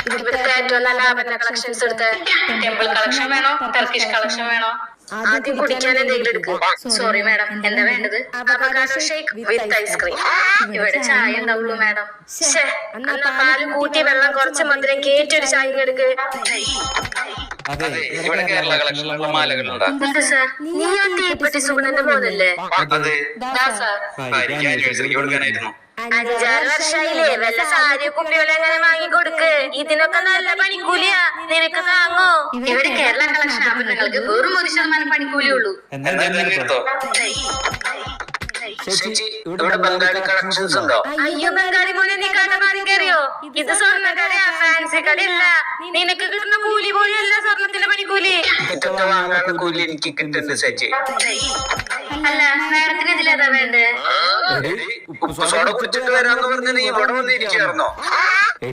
ഇവിടുത്തെ ഏറ്റവും നല്ല ലാഭന്റെ കളക്ഷൻസ് എടുത്ത് ടെമ്പിൾ കളക്ഷൻ വേണോ ടർക്കിഷ് കളക്ഷൻ വേണോ? ആദ്യം കുടിക്കാൻ എന്തെങ്കിലും എടുക്കും. സോറി മാഡം, എന്താ വേണ്ടത്? Avocado shake with ice cream. ഇവിടെ ചായ ഉണ്ടാവുള്ളൂ മാഡം. എന്നാ പാല് കൂട്ടി വെള്ളം കുറച്ച് മധുരം കേറ്റി ഒരു ചായ എടുക്ക്. ഇവിടെ കേരള കളക്ഷനിലുള്ള മാലകളുണ്ടോ? സാർ, നീ ആ തീപ്പെട്ടി സുഗുണന്റെ മോനല്ലേ? കൊടുക്കാനായിരുന്നു. 5-6 വർഷായില്ലേ? വല്ല സാരി കുപ്പികളെ എങ്ങനെ വാങ്ങിക്കൊടുക്ക്. ഇതിനൊക്കെ നല്ല പണിക്കൂലിയാ. നിനക്ക് താങ്ങോ? ഇവിടെ കേരള കളക്ഷൻ ആഭരണങ്ങൾക്ക് വെറും 1% പണിക്കൂലി ഉള്ളൂ. ഇവിടെ ബംഗാളി കളക്ഷൻസ് ഉണ്ടോ? അയ്യോ, ബംഗാളി മോനെ, നീ കട മാറി കയറിയോ? ഇത് സ്വർണ്ണ കടയാ, ഫാൻസി കടയല്ല. നിനക്ക് കിട്ടുന്ന കൂലി പോലെയല്ല സ്വർണ്ണത്തിന്റെ പണിക്കൂലി. ഇതൊക്കെ വാങ്ങാനുള്ള കൂലി എനിക്ക് കിട്ടുന്നുണ്ട് സച്ചി. അല്ല, മാഡത്തിന് ഇതിലേതാ വേണ്ടേ? ഉപ്പ് സോഡ കുടിച്ചിട്ട് വരാന്ന് പറഞ്ഞ് നീ ഇവിടെ വന്നിരിക്കായിരുന്നോ?